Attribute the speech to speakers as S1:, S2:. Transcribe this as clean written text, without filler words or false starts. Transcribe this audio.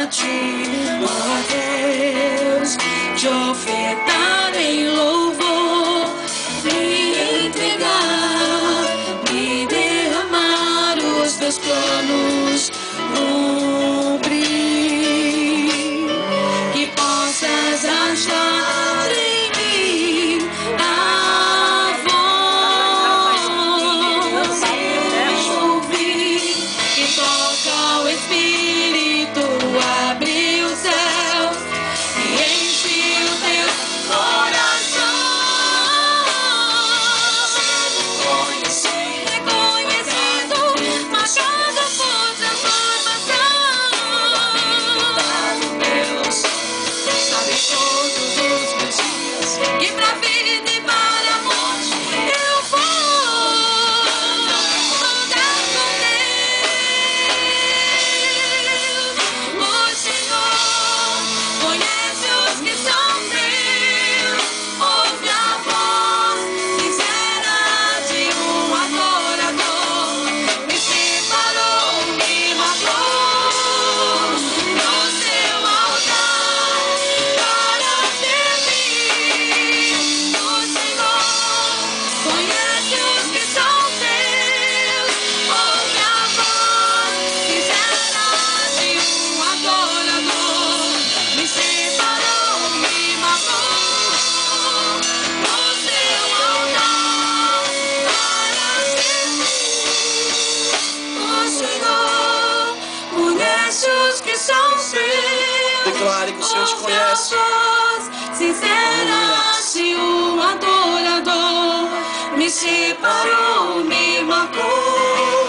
S1: a ti, ó Deus, te ofertar em louvor, me entregar, me derramar os teus planos, cumprir, que possas achar em mim a voz, ouvir, que toca o Espírito, abre os céus e enche o teu coração. Reconhecido, marcado por transformação. Deus sabe todos os meus dias, que pra vida e para a morte eu vou andar com Deus. O Senhor conhece os que são teus, ouve a voz sincera de um adorador. Me separou, me marcou no seu altar para servir. O Senhor conhece os que são teus, ouve a voz sincera de um adorador. Me separou, me marcou no seu altar para servir. O Senhor conhece os que são seus.
S2: Declare que o Senhor te conhece.
S1: Sincera de um adorador, me separou, me marcou